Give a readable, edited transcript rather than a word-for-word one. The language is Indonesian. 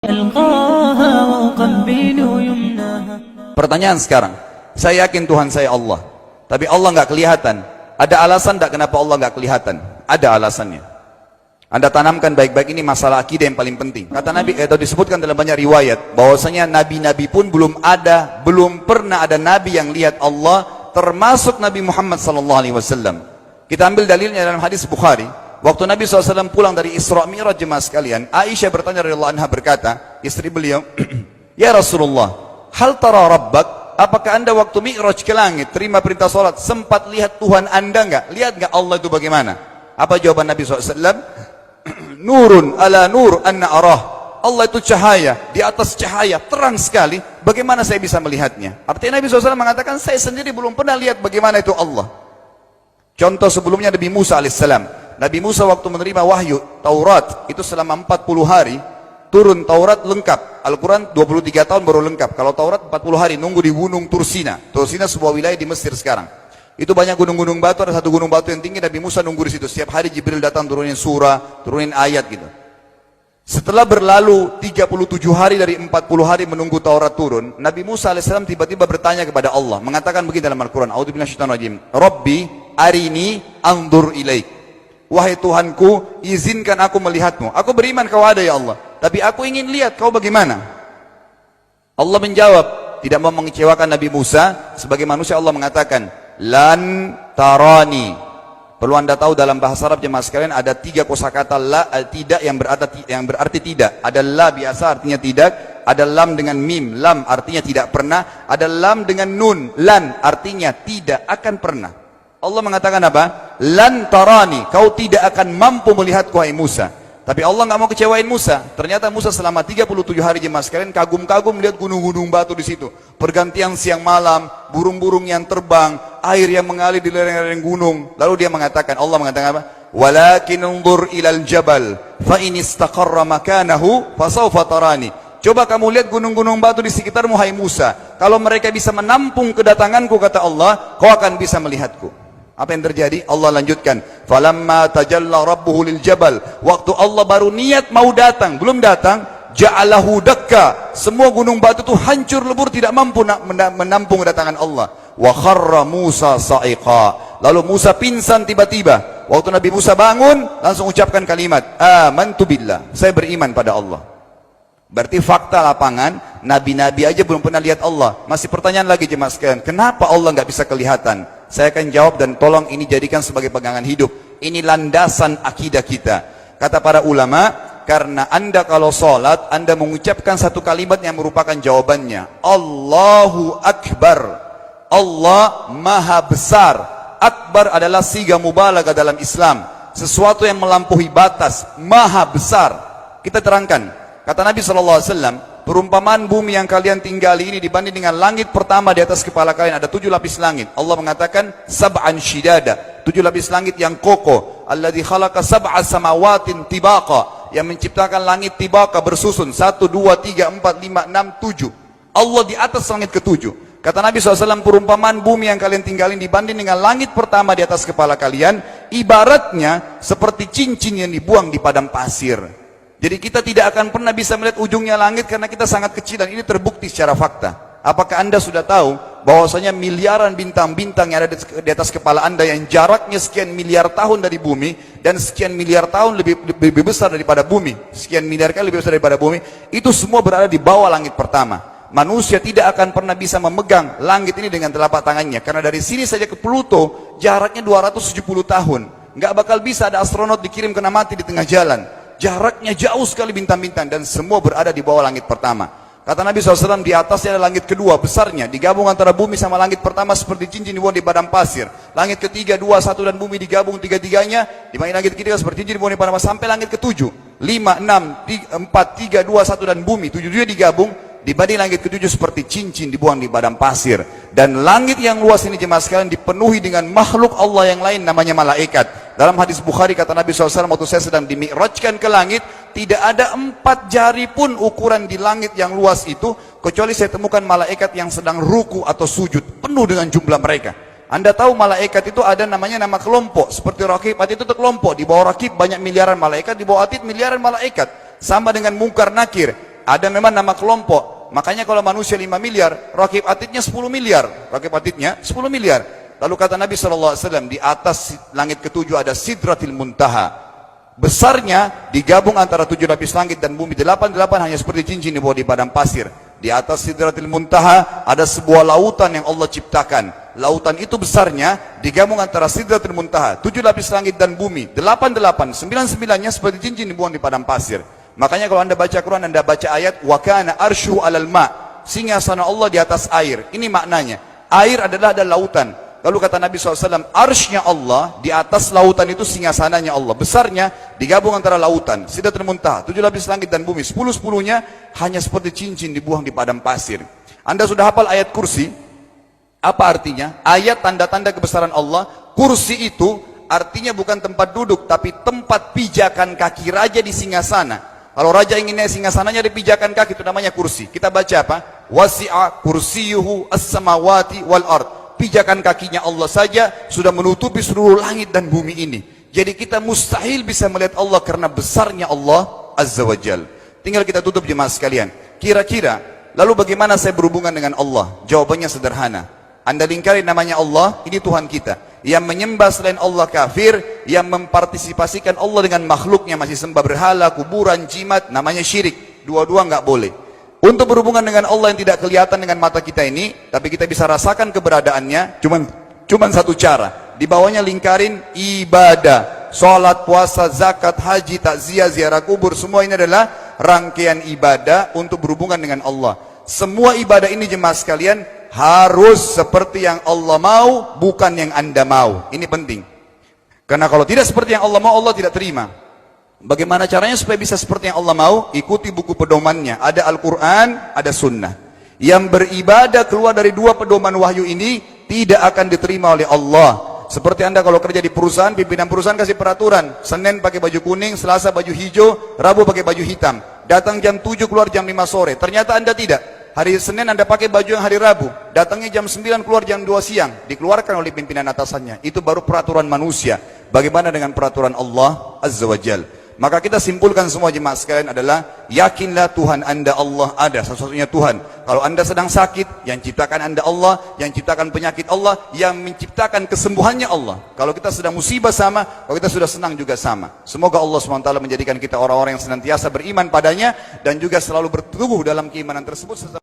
ألقاها وأقبل يمناها. Pertanyaan sekarang, saya yakin Tuhan saya Allah, tapi Allah nggak kelihatan. Ada alasan tidak kenapa Allah nggak kelihatan? Ada alasannya. Anda tanamkan baik-baik, ini masalah akidah yang paling penting. Kata Nabi, atau disebutkan dalam banyak riwayat, bahwasanya nabi-nabi pun belum pernah ada nabi yang lihat Allah, termasuk Nabi Muhammad SAW. Kita ambil dalilnya dalam hadis Bukhari. Waktu Nabi SAW pulang dari Isra Mi'raj, jemaah sekalian, Aisyah bertanya radhiyallahu anha, berkata, istri beliau, ya Rasulullah, hal tara rabbak, apakah anda waktu Mi'raj ke langit, terima perintah salat, sempat lihat Tuhan anda enggak? Lihat enggak Allah itu bagaimana? Apa jawaban Nabi SAW? Nurun ala nur anna arah. Allah itu cahaya, di atas cahaya, terang sekali, bagaimana saya bisa melihatnya? Artinya Nabi SAW mengatakan, saya sendiri belum pernah lihat bagaimana itu Allah. Contoh sebelumnya Nabi Musa alaihissalam. Nabi Musa waktu menerima wahyu Taurat itu selama 40 hari turun Taurat lengkap. Al-Quran 23 tahun baru lengkap. Kalau Taurat 40 hari nunggu di gunung Tursina. Tursina sebuah wilayah di Mesir sekarang. Itu banyak gunung-gunung batu, ada satu gunung batu yang tinggi, Nabi Musa nunggu di situ. Setiap hari Jibril datang turunin surah, turunin ayat gitu. Setelah berlalu 37 hari dari 40 hari menunggu Taurat turun, Nabi Musa alaihissalam tiba-tiba bertanya kepada Allah, mengatakan begini dalam Al-Quran, A'udzu billahi rajim, Rabbi arini anzur ilaik. Wahai Tuhanku, izinkan aku melihatmu. Aku beriman kau ada ya Allah, tapi aku ingin lihat kau bagaimana. Allah menjawab, tidak mau mengecewakan Nabi Musa. Sebagai manusia Allah mengatakan, lan tarani. Perlu anda tahu dalam bahasa Arab jemaah sekalian ada 3 kosakata la, tidak yang berarti tidak. Ada la biasa artinya tidak, ada lam dengan mim, lam artinya tidak pernah, ada lam dengan nun, lan artinya tidak akan pernah. Allah mengatakan apa? Lan tarani, kau tidak akan mampu melihatku wahai Musa. Tapi Allah nggak mau kecewain Musa. Ternyata Musa selama 37 hari jemaah sekalian kagum-kagum melihat gunung-gunung batu di situ. Pergantian siang malam, burung-burung yang terbang, air yang mengalir di lereng-lereng gunung. Lalu dia mengatakan, Allah mengatakan apa? Walakin unzur ilal jabal, fa in istaqarra makanahu fa sawfa tarani. Coba kamu lihat gunung-gunung batu di sekitarmu hai Musa. Kalau mereka bisa menampung kedatanganku, kata Allah, kau akan bisa melihatku. Apa yang terjadi? Allah lanjutkan, falamma tajalla rabbuhu lil jabal, waktu Allah baru niat mau datang, belum datang, ja'alahu dakka, semua gunung batu itu hancur lebur, tidak mampu menampung kedatangan Allah. Wa kharra Musa sa'iqa, lalu Musa pingsan tiba-tiba. Waktu Nabi Musa bangun, langsung ucapkan kalimat, amantu billah, saya beriman pada Allah. Berarti fakta lapangan, nabi-nabi aja belum pernah lihat Allah. Masih pertanyaan lagi jemaah sekalian, kenapa Allah nggak bisa kelihatan? Saya akan jawab dan tolong ini jadikan sebagai pegangan hidup. Ini landasan akidah kita. Kata para ulama, karena anda kalau sholat, anda mengucapkan satu kalimat yang merupakan jawabannya. Allahu Akbar. Allah Maha Besar. Akbar adalah siga mubalaghah dalam Islam. Sesuatu yang melampaui batas. Maha Besar. Kita terangkan. Kata Nabi SAW, perumpamaan bumi yang kalian tinggali ini dibanding dengan langit pertama di atas kepala kalian ada 7 lapis langit. Allah mengatakan sab'an shidada, 7 lapis langit yang kokoh. Alladzi khalaqa sab'a samawatin tibaqa, yang menciptakan langit tibaqa bersusun 1, 2, 3, 4, 5, 6, 7. Allah di atas langit ke-7. Kata Nabi SAW, perumpamaan bumi yang kalian tinggalin dibanding dengan langit pertama di atas kepala kalian, ibaratnya seperti cincin yang dibuang di padang pasir. Jadi kita tidak akan pernah bisa melihat ujungnya langit karena kita sangat kecil, dan ini terbukti secara fakta. Apakah anda sudah tahu bahwasanya miliaran bintang-bintang yang ada di atas kepala anda yang jaraknya sekian miliar tahun dari bumi dan sekian miliar tahun lebih besar daripada bumi, sekian miliar kali lebih besar daripada bumi, itu semua berada di bawah langit pertama. Manusia tidak akan pernah bisa memegang langit ini dengan telapak tangannya, karena dari sini saja ke Pluto jaraknya 270 tahun. Nggak bakal bisa ada astronot dikirim kena mati di tengah jalan. Jaraknya jauh sekali bintang-bintang, dan semua berada di bawah langit pertama. Kata Nabi SAW, di atasnya ada langit kedua besarnya, digabung antara bumi sama langit pertama seperti cincin dibuang di padang pasir. Langit ketiga, 2, 1 dan bumi digabung tiga-tiganya, dimana langit ketiga seperti cincin dibuang di padang pasir, sampai langit ketujuh, 5, 6, 4, 3, 2, 1 dan bumi, 7 digabung, dibanding langit ketujuh seperti cincin dibuang di padang pasir. Dan langit yang luas ini jemaah sekalian dipenuhi dengan makhluk Allah yang lain namanya malaikat. Dalam hadis Bukhari kata Nabi SAW, waktu saya sedang dimi'rajkan ke langit, tidak ada 4 jari pun ukuran di langit yang luas itu, kecuali saya temukan malaikat yang sedang ruku atau sujud, penuh dengan jumlah mereka. Anda tahu malaikat itu ada namanya nama kelompok, seperti Rakib, Atid itu kelompok. Di bawah Rakib banyak miliaran malaikat, di bawah Atid miliaran malaikat. Sama dengan Munkar Nakir. Ada memang nama kelompok. Makanya kalau manusia 5 miliar, rakib atidnya 10 miliar. Rakib atidnya 10 miliar. Lalu kata Nabi SAW, di atas langit ketujuh ada Sidratil Muntaha. Besarnya digabung antara 7 lapis langit dan bumi. 8 hanya seperti cincin di bawah di padang pasir. Di atas Sidratil Muntaha ada sebuah lautan yang Allah ciptakan. Lautan itu besarnya digabung antara Sidratil Muntaha, 7 lapis langit dan bumi. 8, 9-9-nya seperti cincin dibuang di padang pasir. Makanya kalau anda baca Quran, anda baca ayat wa kana arsyu alal ma, singgasana Allah di atas air. Ini maknanya, air adalah ada lautan. Lalu kata Nabi SAW, arsy-nya Allah di atas lautan itu singgasananya Allah. Besarnya digabung antara lautan, Sidratul Muntaha, 7 lapis langit dan bumi. 10-10-nya hanya seperti cincin dibuang di padang pasir. Anda sudah hafal ayat kursi? Apa artinya? Ayat tanda-tanda kebesaran Allah. Kursi itu artinya bukan tempat duduk, tapi tempat pijakan kaki raja di singgasana. Kalau raja inginnya singgasananya dipijakan kaki, itu namanya kursi. Kita baca apa? Wasi'a kursiyuhu as-samawati wal ard. Pijakan kakinya Allah saja sudah menutupi seluruh langit dan bumi ini. Jadi kita mustahil bisa melihat Allah karena besarnya Allah Azza wa Jal. Tinggal kita tutup jemaah sekalian. Kira-kira, lalu bagaimana saya berhubungan dengan Allah? Jawabannya sederhana. Anda lingkari namanya Allah, ini Tuhan kita. Yang menyembah selain Allah kafir, yang mempartisipasikan Allah dengan makhluknya, masih sembah berhala, kuburan, jimat, namanya syirik. Dua-dua nggak boleh. Untuk berhubungan dengan Allah yang tidak kelihatan dengan mata kita ini, tapi kita bisa rasakan keberadaannya, cuman satu cara. Di bawahnya lingkarin ibadah. Salat, puasa, zakat, haji, takziah, ziarah kubur, semua ini adalah rangkaian ibadah untuk berhubungan dengan Allah. Semua ibadah ini jemaah sekalian harus seperti yang Allah mau, bukan yang Anda mau. Ini penting. Karena kalau tidak seperti yang Allah mau, Allah tidak terima. Bagaimana caranya supaya bisa seperti yang Allah mau? Ikuti buku pedomannya. Ada Al-Quran, ada Sunnah. Yang beribadah keluar dari 2 pedoman wahyu ini tidak akan diterima oleh Allah. Seperti Anda kalau kerja di perusahaan, pimpinan perusahaan kasih peraturan. Senin pakai baju kuning, Selasa baju hijau, Rabu pakai baju hitam. Datang jam 7, keluar jam 5 sore. Ternyata Anda tidak. Hari Senin Anda pakai baju yang hari Rabu, datangnya jam 9, keluar jam 2 siang, dikeluarkan oleh pimpinan atasannya. Itu baru peraturan manusia. Bagaimana dengan peraturan Allah Azza wa Jal? Maka kita simpulkan semua jemaah sekalian adalah, yakinlah Tuhan Anda Allah ada, satu-satunya Tuhan. Kalau Anda sedang sakit, yang ciptakan Anda Allah, yang ciptakan penyakit Allah, yang menciptakan kesembuhannya Allah. Kalau kita sedang musibah sama, kalau kita sudah senang juga sama. Semoga Allah SWT menjadikan kita orang-orang yang senantiasa beriman padanya, dan juga selalu bertumbuh dalam keimanan tersebut.